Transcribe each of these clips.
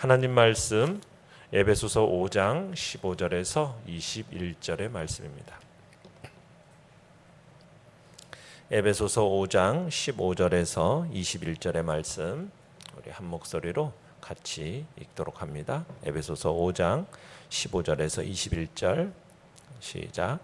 하나님 말씀 에베소서 5장 15절에서 21절의 말씀입니다. 에베소서 5장 15절에서 21절의 말씀 우리 한 목소리로 같이 읽도록 합니다. 에베소서 5장 15절에서 21절 시작.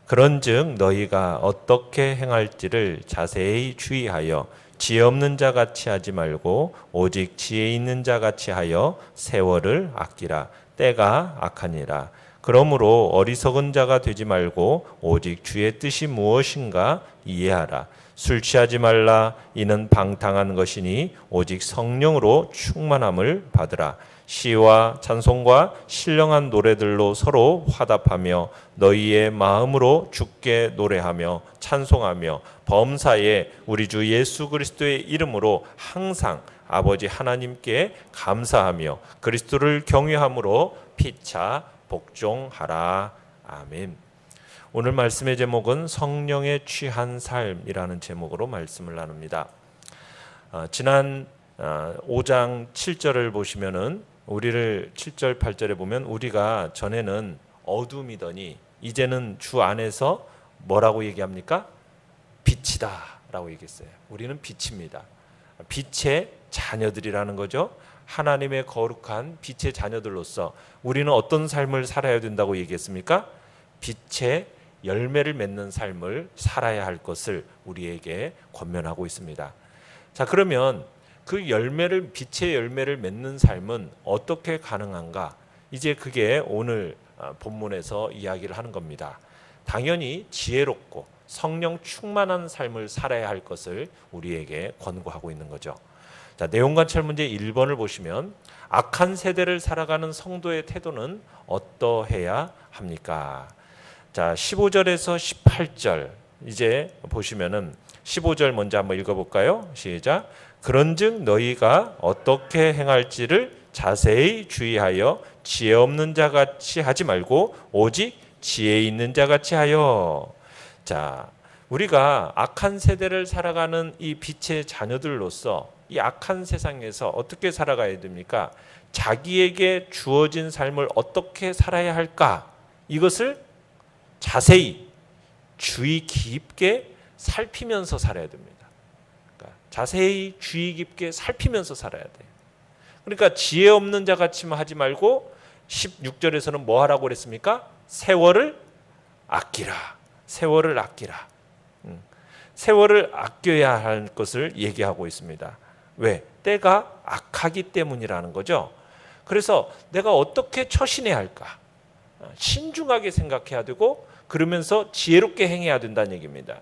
그런즉 너희가 어떻게 행할지를 자세히 주의하여 지혜 없는 자 같이 하지 말고 오직 지혜 있는 자 같이 하여 세월을 아끼라. 때가 악하니라. 그러므로 어리석은 자가 되지 말고 오직 주의 뜻이 무엇인가 이해하라. 술 취하지 말라. 이는 방탕한 것이니 오직 성령으로 충만함을 받으라. 시와 찬송과 신령한 노래들로 서로 화답하며 너희의 마음으로 주께 노래하며 찬송하며 범사에 우리 주 예수 그리스도의 이름으로 항상 아버지 하나님께 감사하며 그리스도를 경외함으로 피차 복종하라. 아멘. 오늘 말씀의 제목은 성령에 취한 삶이라는 제목으로 말씀을 나눕니다. 지난 5장 7절을 보시면은 우리를 7절 8절에 보면 우리가 전에는 어둠이더니 이제는 주 안에서 뭐라고 얘기합니까? 빛이다 라고 얘기했어요. 우리는 빛입니다. 빛의 자녀들이라는 거죠. 하나님의 거룩한 빛의 자녀들로서 우리는 어떤 삶을 살아야 된다고 얘기했습니까? 빛의 열매를 맺는 삶을 살아야 할 것을 우리에게 권면하고 있습니다. 자, 그러면 그 빛의 열매를 맺는 삶은 어떻게 가능한가? 이제 그게 오늘 본문에서 이야기를 하는 겁니다. 당연히 지혜롭고 성령 충만한 삶을 살아야 할 것을 우리에게 권고하고 있는 거죠. 자, 내용관찰 문제 1번을 보시면 악한 세대를 살아가는 성도의 태도는 어떠해야 합니까? 자, 15절에서 18절 이제 보시면은 15절 먼저 한번 읽어볼까요? 시작. 그런즉 너희가 어떻게 행할지를 자세히 주의하여 지혜 없는 자 같이 하지 말고 오직 지혜 있는 자 같이 하여. 자, 우리가 악한 세대를 살아가는 이 빛의 자녀들로서 이 악한 세상에서 어떻게 살아가야 됩니까? 자기에게 주어진 삶을 어떻게 살아야 할까? 이것을 자세히 주의 깊게 살피면서 살아야 됩니다. 그러니까 자세히 주의 깊게 살피면서 살아야 돼요. 그러니까 지혜 없는 자 같이만 하지 말고 16절에서는 뭐 하라고 그랬습니까? 세월을 아끼라. 세월을 아끼라. 세월을 아껴야 할 것을 얘기하고 있습니다. 왜? 때가 악하기 때문이라는 거죠. 그래서 내가 어떻게 처신해야 할까? 신중하게 생각해야 되고 그러면서 지혜롭게 행해야 된다는 얘기입니다.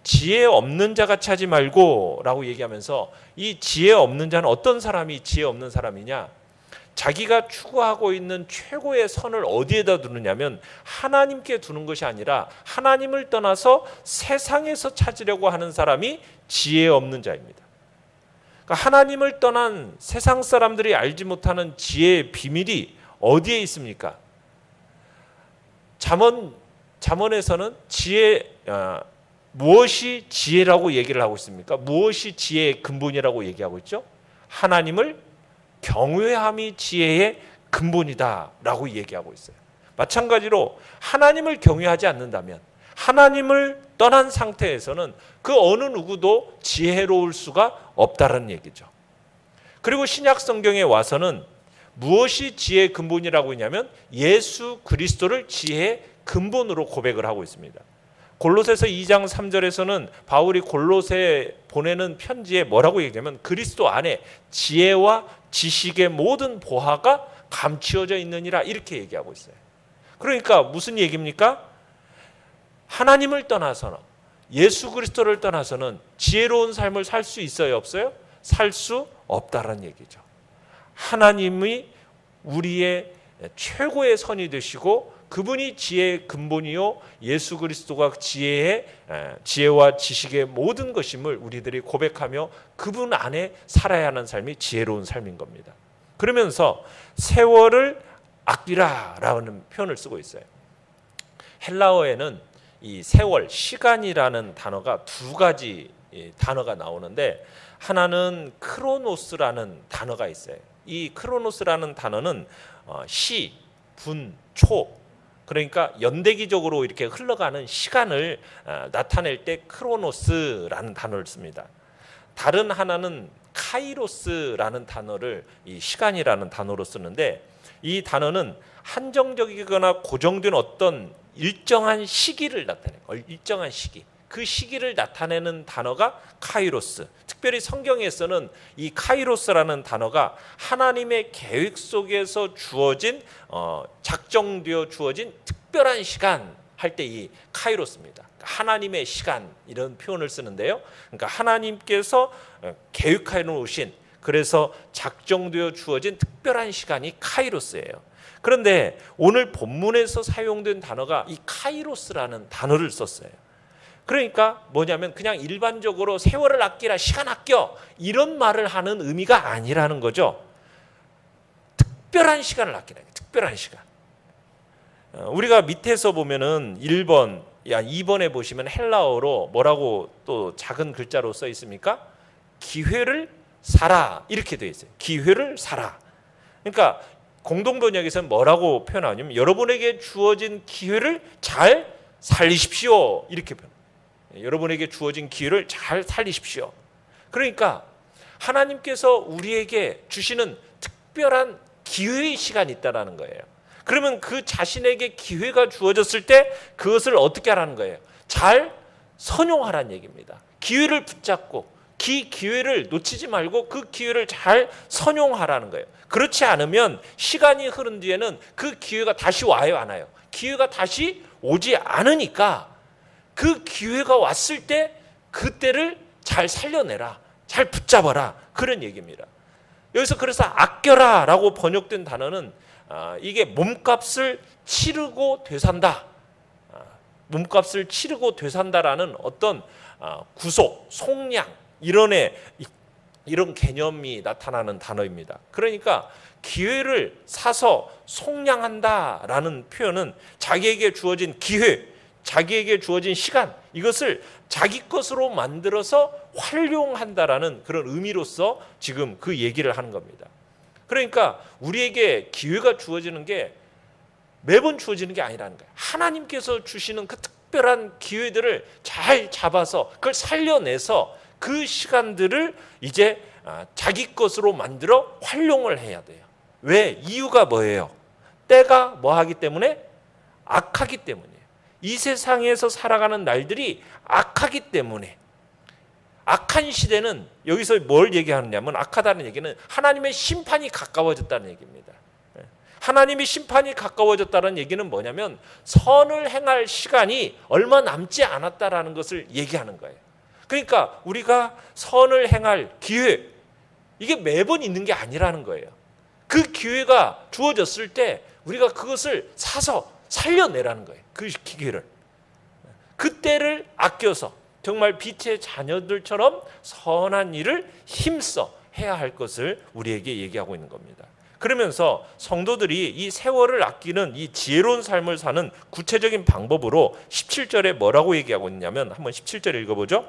지혜 없는 자 같이 하지 말고 라고 얘기하면서 이 지혜 없는 자는 어떤 사람이 지혜 없는 사람이냐? 자기가 추구하고 있는 최고의 선을 어디에다 두느냐면 하나님께 두는 것이 아니라 하나님을 떠나서 세상에서 찾으려고 하는 사람이 지혜 없는 자입니다. 그러니까 하나님을 떠난 세상 사람들이 알지 못하는 지혜의 비밀이 어디에 있습니까? 잠언에서는 무엇이 지혜라고 얘기를 하고 있습니까? 무엇이 지혜의 근본이라고 얘기하고 있죠? 하나님을 경외함이 지혜의 근본이다라고 얘기하고 있어요. 마찬가지로 하나님을 경외하지 않는다면 하나님을 떠난 상태에서는 그 어느 누구도 지혜로울 수가 없다는 얘기죠. 그리고 신약 성경에 와서는 무엇이 지혜의 근본이라고 했냐면 예수 그리스도를 지혜의 근본으로 고백을 하고 있습니다. 골로새서 2장 3절에서는 바울이 골로새에 보내는 편지에 뭐라고 얘기하면 그리스도 안에 지혜와 지식의 모든 보화가 감추어져 있느니라 이렇게 얘기하고 있어요. 그러니까 무슨 얘기입니까? 하나님을 떠나서는 예수 그리스도를 떠나서는 지혜로운 삶을 살 수 있어요? 없어요? 살 수 없다라는 얘기죠. 하나님이 우리의 최고의 선이 되시고 그분이 지혜의 근본이요 예수 그리스도가 지혜와 지식의 모든 것임을 우리들이 고백하며 그분 안에 살아야 하는 삶이 지혜로운 삶인 겁니다. 그러면서 세월을 아끼라라는 표현을 쓰고 있어요. 헬라어에는 이 세월, 시간이라는 단어가 두 가지 단어가 나오는데 하나는 크로노스라는 단어가 있어요. 이 크로노스라는 단어는 시, 분, 초, 그러니까 연대기적으로 이렇게 흘러가는 시간을 나타낼 때 크로노스라는 단어를 씁니다. 다른 하나는 카이로스라는 단어를 이 시간이라는 단어로 쓰는데, 이 단어는 한정적이거나 고정된 어떤 일정한 시기를 나타내요. 일정한 시기. 그 시기를 나타내는 단어가 카이로스. 특별히 성경에서는 이 카이로스라는 단어가 하나님의 계획 속에서 주어진 작정되어 주어진 특별한 시간 할 때 이 카이로스입니다. 하나님의 시간 이런 표현을 쓰는데요. 그러니까 하나님께서 계획해 놓으신, 그래서 작정되어 주어진 특별한 시간이 카이로스예요. 그런데 오늘 본문에서 사용된 단어가 이 카이로스라는 단어를 썼어요. 그러니까 뭐냐면 그냥 일반적으로 세월을 아끼라, 시간 아껴, 이런 말을 하는 의미가 아니라는 거죠. 특별한 시간을 아끼라, 특별한 시간. 우리가 밑에서 보면은 1번, 2번에 보시면 헬라어로 뭐라고 또 작은 글자로 써 있습니까? 기회를 사라, 이렇게 되어 있어요. 기회를 사라. 그러니까 공동번역에서는 뭐라고 표현하냐면 여러분에게 주어진 기회를 잘 살리십시오, 이렇게 표현해요. 여러분에게 주어진 기회를 잘 살리십시오. 그러니까 하나님께서 우리에게 주시는 특별한 기회의 시간이 있다는 거예요. 그러면 그 자신에게 기회가 주어졌을 때 그것을 어떻게 하라는 거예요? 잘 선용하라는 얘기입니다. 기회를 붙잡고 기회를 놓치지 말고 그 기회를 잘 선용하라는 거예요. 그렇지 않으면 시간이 흐른 뒤에는 그 기회가 다시 와요, 안 와요? 기회가 다시 오지 않으니까 그 기회가 왔을 때 그때를 잘 살려내라, 잘 붙잡아라, 그런 얘기입니다. 여기서 그래서 아껴라 라고 번역된 단어는 이게 몸값을 치르고 되산다, 몸값을 치르고 되산다라는 어떤 구속, 속량, 이런 개념이 나타나는 단어입니다. 그러니까 기회를 사서 속량한다라는 표현은 자기에게 주어진 기회, 자기에게 주어진 시간, 이것을 자기 것으로 만들어서 활용한다라는 그런 의미로서 지금 그 얘기를 하는 겁니다. 그러니까 우리에게 기회가 주어지는 게 매번 주어지는 게 아니라는 거예요. 하나님께서 주시는 그 특별한 기회들을 잘 잡아서 그걸 살려내서 그 시간들을 이제 자기 것으로 만들어 활용을 해야 돼요. 왜? 이유가 뭐예요? 때가 뭐하기 때문에? 악하기 때문이에요. 이 세상에서 살아가는 날들이 악하기 때문에. 악한 시대는 여기서 뭘 얘기하느냐면, 악하다는 얘기는 하나님의 심판이 가까워졌다는 얘기입니다. 하나님의 심판이 가까워졌다는 얘기는 뭐냐면 선을 행할 시간이 얼마 남지 않았다라는 것을 얘기하는 거예요. 그러니까 우리가 선을 행할 기회, 이게 매번 있는 게 아니라는 거예요. 그 기회가 주어졌을 때 우리가 그것을 사서 살려내라는 거예요. 그 기회를. 그때를 아껴서 정말 빛의 자녀들처럼 선한 일을 힘써 해야 할 것을 우리에게 얘기하고 있는 겁니다. 그러면서 성도들이 이 세월을 아끼는 이 지혜로운 삶을 사는 구체적인 방법으로 17절에 뭐라고 얘기하고 있냐면, 한번 17절 읽어보죠.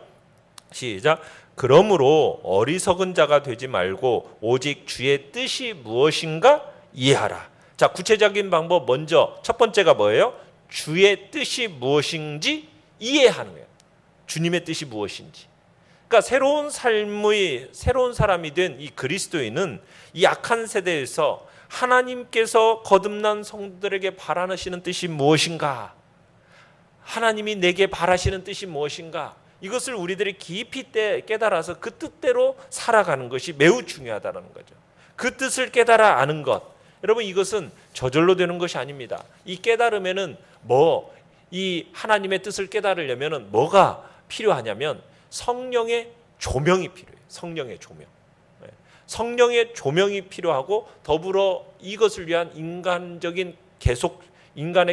시작. 그러므로 어리석은 자가 되지 말고 오직 주의 뜻이 무엇인가 이해하라. 자, 구체적인 방법 먼저 첫 번째가 뭐예요? 주의 뜻이 무엇인지 이해하는 거예요. 주님의 뜻이 무엇인지. 그러니까 새로운 사람이 된 이 그리스도인은 이 악한 세대에서 하나님께서 거듭난 성도들에게 바라시는 뜻이 무엇인가, 하나님이 내게 바라시는 뜻이 무엇인가, 이것을 우리들이 깊이 깨달아서 그 뜻대로 살아가는 것이 매우 중요하다는 거죠. 그 뜻을 깨달아 아는 것, 여러분 이것은 저절로 되는 것이 아닙니다. 이 깨달음에는 이 하나님의 뜻을 깨달으려면 뭐가 필요하냐면 성령의 조명이 필요해요. 성령의 조명. 성령의 조명이 필요하고 더불어 이것을 위한 인간의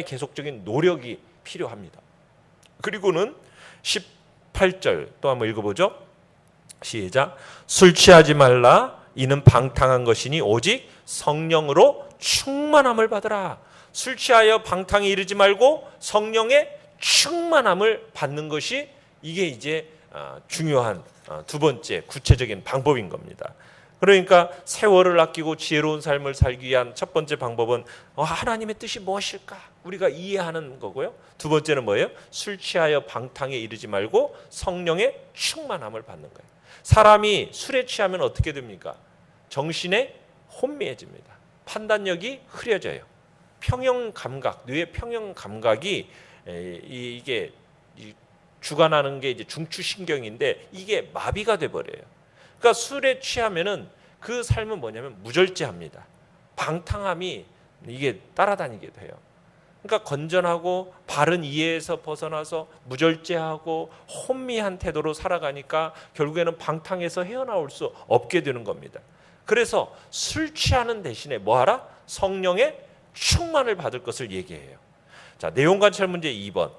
계속적인 노력이 필요합니다. 그리고는 18절 또 한번 읽어보죠. 시작. 술 취하지 말라. 이는 방탕한 것이니 오직 성령으로 충만함을 받으라. 술 취하여 방탕에 이르지 말고 성령의 충만함을 받는 것이 이게 이제 중요한 두 번째 구체적인 방법인 겁니다. 그러니까 세월을 아끼고 지혜로운 삶을 살기 위한 첫 번째 방법은 하나님의 뜻이 무엇일까 우리가 이해하는 거고요. 두 번째는 뭐예요? 술 취하여 방탕에 이르지 말고 성령의 충만함을 받는 거예요. 사람이 술에 취하면 어떻게 됩니까? 정신에 혼미해집니다. 판단력이 흐려져요. 평형 감각, 뇌의 평형 감각이 이게 주관하는 게 이제 중추신경인데 이게 마비가 돼 버려요. 그러니까 술에 취하면은 그 삶은 뭐냐면 무절제합니다. 방탕함이 이게 따라다니게 돼요. 그러니까 건전하고 바른 이해에서 벗어나서 무절제하고 혼미한 태도로 살아가니까 결국에는 방탕에서 헤어나올 수 없게 되는 겁니다. 그래서 술 취하는 대신에 뭐하라? 성령의 충만을 받을 것을 얘기해요. 자, 내용 관찰 문제 2번.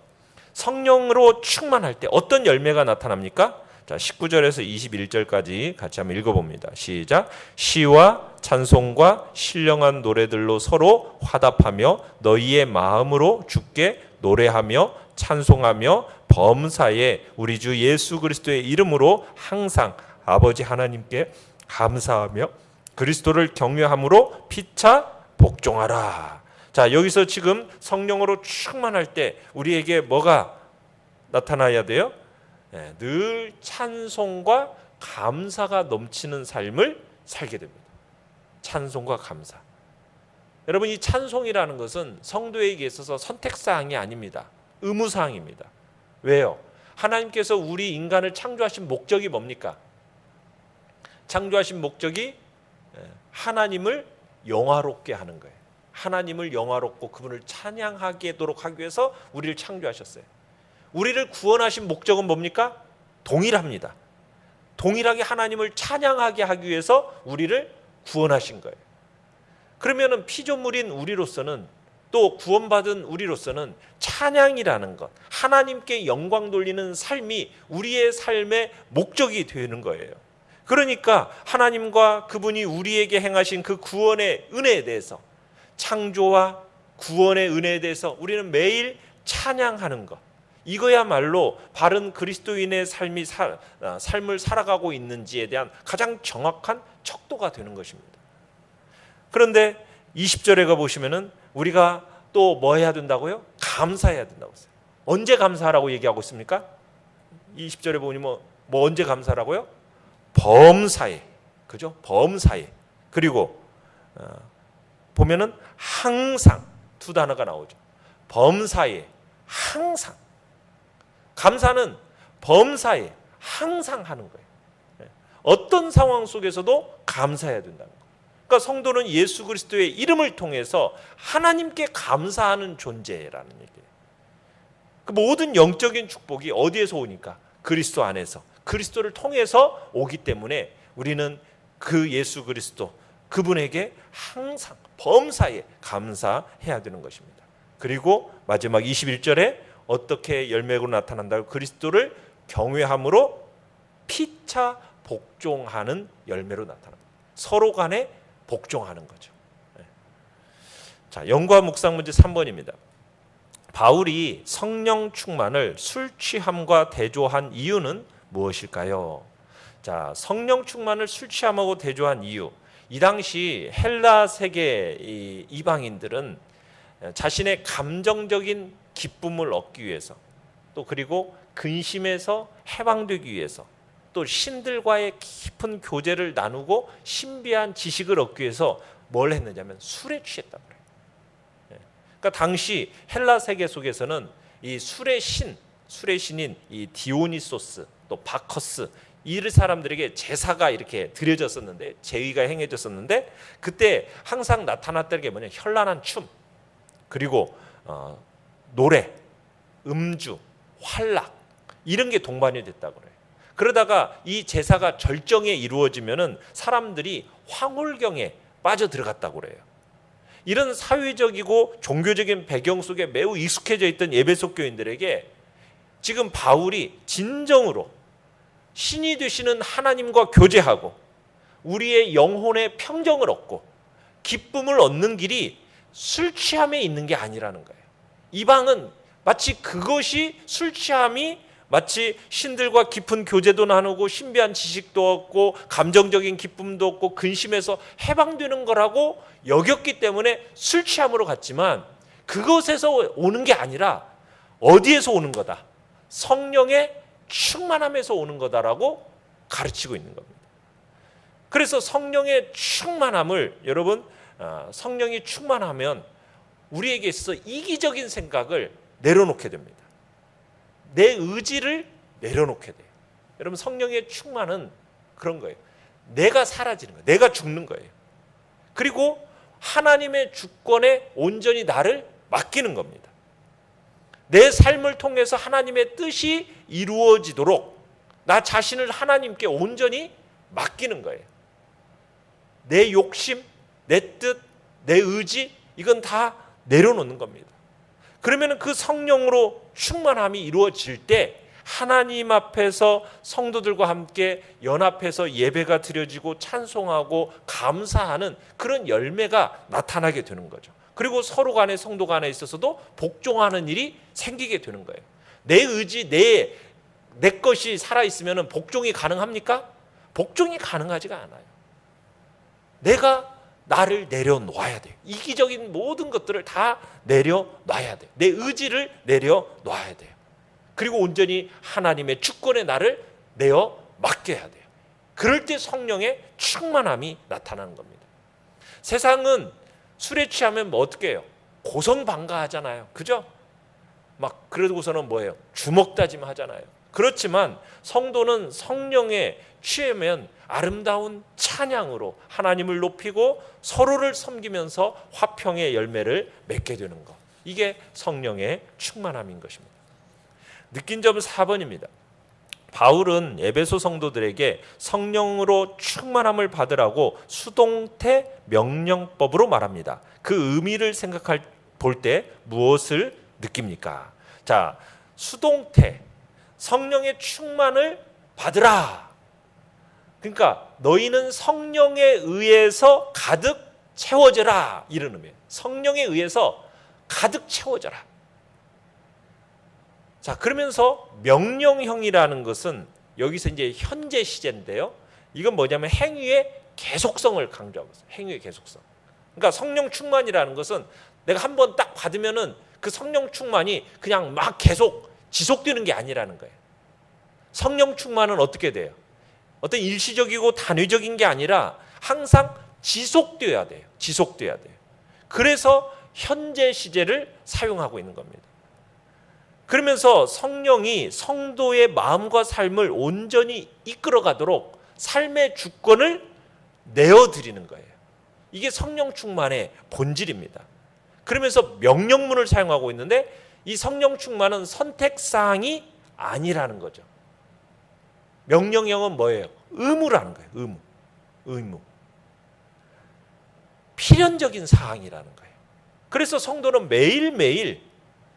성령으로 충만할 때 어떤 열매가 나타납니까? 자, 19절에서 21절까지 같이 한번 읽어봅니다. 시작. 시와 찬송과 신령한 노래들로 서로 화답하며 너희의 마음으로 주께 노래하며 찬송하며 범사에 우리 주 예수 그리스도의 이름으로 항상 아버지 하나님께 감사하며 그리스도를 경외함으로 피차 복종하라. 자, 여기서 지금 성령으로 충만할 때 우리에게 뭐가 나타나야 돼요? 늘 찬송과 감사가 넘치는 삶을 살게 됩니다. 찬송과 감사. 여러분, 이 찬송이라는 것은 성도에게 있어서 선택사항이 아닙니다. 의무사항입니다. 왜요? 하나님께서 우리 인간을 창조하신 목적이 뭡니까? 창조하신 목적이 하나님을 영화롭게 하는 거예요. 하나님을 영화롭고 그분을 찬양하도록 하기 위해서 우리를 창조하셨어요. 우리를 구원하신 목적은 뭡니까? 동일합니다. 동일하게 하나님을 찬양하게 하기 위해서 우리를 구원하신 거예요. 그러면은 피조물인 우리로서는 또 구원받은 우리로서는 찬양이라는 것, 하나님께 영광 돌리는 삶이 우리의 삶의 목적이 되는 거예요. 그러니까 하나님과 그분이 우리에게 행하신 그 구원의 은혜에 대해서, 창조와 구원의 은혜에 대해서 우리는 매일 찬양하는 것, 이거야말로 바른 그리스도인의 삶을 살아가고 있는지에 대한 가장 정확한 척도가 되는 것입니다. 그런데 20절에 가보시면은 우리가 또 뭐 해야 된다고요? 감사해야 된다고 했어요. 언제 감사하라고 얘기하고 있습니까? 20절에 보니 뭐 언제 감사하라고요? 범사에, 그죠? 범사에. 그리고 보면은 항상 두 단어가 나오죠. 범사에, 항상. 감사는 범사에 항상 하는 거예요. 어떤 상황 속에서도 감사해야 된다는 거예요. 그러니까 성도는 예수 그리스도의 이름을 통해서 하나님께 감사하는 존재라는 얘기예요. 그 모든 영적인 축복이 어디에서 오니까? 그리스도 안에서, 그리스도를 통해서 오기 때문에 우리는 그 예수 그리스도, 그분에게 항상 범사에 감사해야 되는 것입니다. 그리고 마지막 21절에 어떻게 열매로 나타난다고? 그리스도를 경외함으로 피차 복종하는 열매로 나타납니다. 서로 간에 복종하는 거죠. 자, 연구와 묵상 문제 3번입니다. 바울이 성령 충만을 술 취함과 대조한 이유는 무엇일까요? 자, 성령 충만을 술 취함하고 대조한 이유. 이 당시 헬라 세계 이방인들은 자신의 감정적인 기쁨을 얻기 위해서, 또 그리고 근심에서 해방되기 위해서, 또 신들과의 깊은 교제를 나누고 신비한 지식을 얻기 위해서 뭘 했느냐면 술에 취했다고 그래요. 그러니까 당시 헬라 세계 속에서는 이 술의 신인 이 디오니소스, 또 바커스, 이 사람들에게 제사가 이렇게 드려졌었는데, 제의가 행해졌었는데, 그때 항상 나타났던 게 뭐냐? 현란한 춤, 그리고 노래, 음주, 활락, 이런 게 동반이 됐다고 그래요. 그러다가 이 제사가 절정에 이루어지면은 사람들이 황홀경에 빠져 들어갔다고 그래요. 이런 사회적이고 종교적인 배경 속에 매우 익숙해져 있던 에베소 교인들에게 지금 바울이 진정으로 신이 되시는 하나님과 교제하고 우리의 영혼의 평정을 얻고 기쁨을 얻는 길이 술 취함에 있는 게 아니라는 거예요. 이방은 마치 그것이 술 취함이 마치 신들과 깊은 교제도 나누고 신비한 지식도 얻고 감정적인 기쁨도 얻고 근심에서 해방되는 거라고 여겼기 때문에 술 취함으로 갔지만 그것에서 오는 게 아니라 어디에서 오는 거다? 성령의 충만함에서 오는 거다라고 가르치고 있는 겁니다. 그래서 성령의 충만함을 여러분, 성령이 충만하면 우리에게 있어서 이기적인 생각을 내려놓게 됩니다. 내 의지를 내려놓게 돼요. 여러분, 성령의 충만은 그런 거예요. 내가 사라지는 거예요. 내가 죽는 거예요. 그리고 하나님의 주권에 온전히 나를 맡기는 겁니다. 내 삶을 통해서 하나님의 뜻이 이루어지도록 나 자신을 하나님께 온전히 맡기는 거예요. 내 욕심, 내 뜻, 내 의지, 이건 다 내려놓는 겁니다. 그러면 그 성령으로 충만함이 이루어질 때 하나님 앞에서 성도들과 함께 연합해서 예배가 드려지고 찬송하고 감사하는 그런 열매가 나타나게 되는 거죠. 그리고 서로 간에 성도 간에 있어서도 복종하는 일이 생기게 되는 거예요. 내 의지, 내 것이 살아있으면 복종이 가능합니까? 복종이 가능하지가 않아요. 내가 나를 내려놓아야 돼요. 이기적인 모든 것들을 다 내려놔야 돼요. 내 의지를 내려놔야 돼요. 그리고 온전히 하나님의 주권에 나를 내어 맡겨야 돼요. 그럴 때 성령의 충만함이 나타나는 겁니다. 세상은 술에 취하면 뭐 어떻게 해요? 고성방가하잖아요. 그죠? 막 그러고서는 뭐예요? 주먹다짐 하잖아요. 그렇지만 성도는 성령에 취하면 아름다운 찬양으로 하나님을 높이고 서로를 섬기면서 화평의 열매를 맺게 되는 것. 이게 성령의 충만함인 것입니다. 느낀 점 4번입니다. 바울은 에베소 성도들에게 성령으로 충만함을 받으라고 수동태 명령법으로 말합니다. 그 의미를 볼 때 무엇을 느낍니까? 자, 수동태, 성령의 충만을 받으라. 그러니까 너희는 성령에 의해서 가득 채워져라, 이런 의미예요. 성령에 의해서 가득 채워져라. 자, 그러면서 명령형이라는 것은 여기서 이제 현재 시제인데요. 이건 뭐냐면 행위의 계속성을 강조하고 있어요. 행위의 계속성. 그러니까 성령 충만이라는 것은 내가 한번 딱 받으면은 그 성령 충만이 그냥 막 계속 지속되는 게 아니라는 거예요. 성령 충만은 어떻게 돼요? 어떤 일시적이고 단회적인 게 아니라 항상 지속돼야 돼요. 지속돼야 돼요. 그래서 현재 시제를 사용하고 있는 겁니다. 그러면서 성령이 성도의 마음과 삶을 온전히 이끌어가도록 삶의 주권을 내어드리는 거예요. 이게 성령 충만의 본질입니다. 그러면서 명령문을 사용하고 있는데 이 성령 충만은 선택사항이 아니라는 거죠. 명령형은 뭐예요? 의무라는 거예요. 의무. 필연적인 사항이라는 거예요. 그래서 성도는 매일매일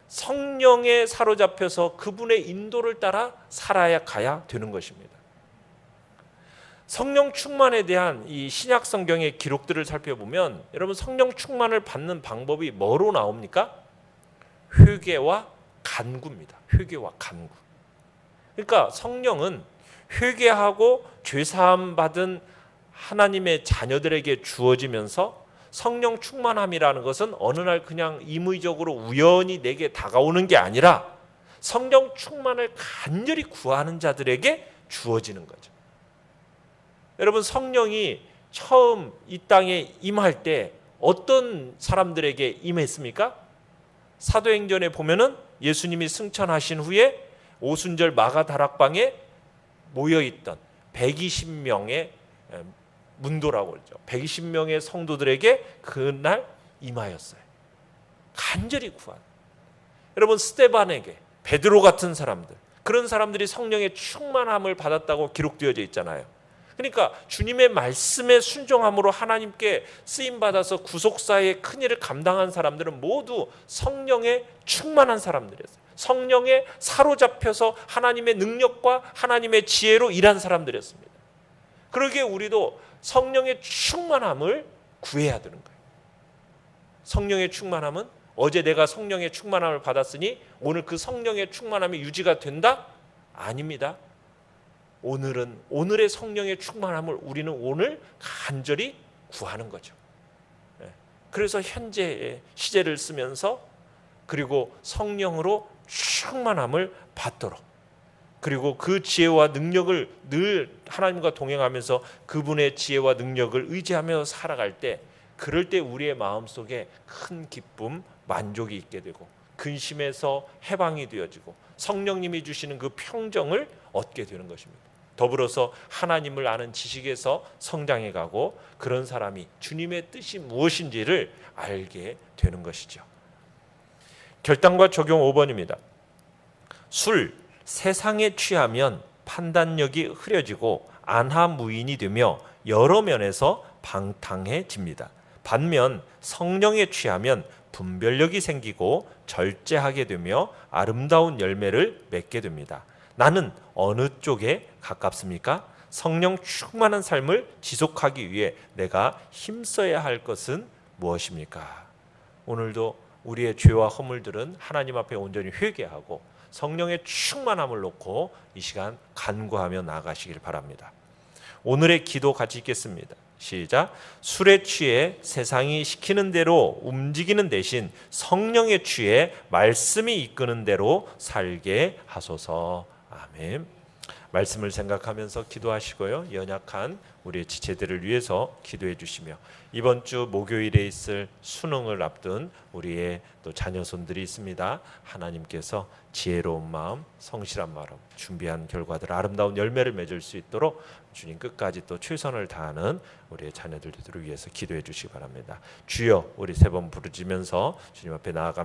성령에 사로잡혀서 그분의 인도를 따라 살아야 가야 되는 것입니다. 성령 충만에 대한 이 신약 성경의 기록들을 살펴보면 여러분 성령 충만을 받는 방법이 뭐로 나옵니까? 회개와 간구입니다. 회개와 간구. 그러니까 성령은 회개하고 죄사함 받은 하나님의 자녀들에게 주어지면서 성령 충만함이라는 것은 어느 날 그냥 임의적으로 우연히 내게 다가오는 게 아니라 성령 충만을 간절히 구하는 자들에게 주어지는 거죠. 여러분 성령이 처음 이 땅에 임할 때 어떤 사람들에게 임했습니까? 사도행전에 보면은 예수님이 승천하신 후에 오순절 마가다락방에 모여있던 120명의 문도라고 그러죠. 120명의 성도들에게 그날 임하였어요. 간절히 구한. 여러분 스데반에게, 베드로 같은 사람들, 그런 사람들이 성령의 충만함을 받았다고 기록되어져 있잖아요. 그러니까 주님의 말씀에 순종함으로 하나님께 쓰임받아서 구속사의 큰일을 감당한 사람들은 모두 성령에 충만한 사람들이었어요. 성령에 사로잡혀서 하나님의 능력과 하나님의 지혜로 일한 사람들이었습니다. 그러기에 우리도 성령의 충만함을 구해야 되는 거예요. 성령의 충만함은 어제 내가 성령의 충만함을 받았으니 오늘 그 성령의 충만함이 유지가 된다? 아닙니다. 오늘은 오늘의 성령의 충만함을 우리는 오늘 간절히 구하는 거죠. 그래서 현재의 시제를 쓰면서 그리고 성령으로 충만함을 받도록, 그리고 그 지혜와 능력을 늘 하나님과 동행하면서 그분의 지혜와 능력을 의지하며 살아갈 때, 그럴 때 우리의 마음속에 큰 기쁨, 만족이 있게 되고 근심에서 해방이 되어지고 성령님이 주시는 그 평정을 얻게 되는 것입니다. 더불어서 하나님을 아는 지식에서 성장해 가고 그런 사람이 주님의 뜻이 무엇인지를 알게 되는 것이죠. 결단과 적용 5번입니다. 술, 세상에 취하면 판단력이 흐려지고 안하무인이 되며 여러 면에서 방탕해집니다. 반면 성령에 취하면 분별력이 생기고 절제하게 되며 아름다운 열매를 맺게 됩니다. 나는 어느 쪽에 가깝습니까? 성령 충만한 삶을 지속하기 위해 내가 힘써야 할 것은 무엇입니까? 오늘도 우리의 죄와 허물들은 하나님 앞에 온전히 회개하고 성령의 충만함을 놓고 이 시간 간구하며 나아가시길 바랍니다. 오늘의 기도 같이 읽겠습니다. 시작. 술에 취해 세상이 시키는 대로 움직이는 대신 성령에 취해 말씀이 이끄는 대로 살게 하소서. 아멘. 말씀을 생각하면서 기도하시고요. 연약한 우리의 지체들을 위해서 기도해 주시며, 이번 주 목요일에 있을 수능을 앞둔 우리의 또 자녀손들이 있습니다. 하나님께서 지혜로운 마음, 성실한 마음, 준비한 결과들 아름다운 열매를 맺을 수 있도록 주님 끝까지 또 최선을 다하는 우리의 자녀들을 위해서 기도해 주시기 바랍니다. 주여, 우리 세 번 부르짖으면서 주님 앞에 나아가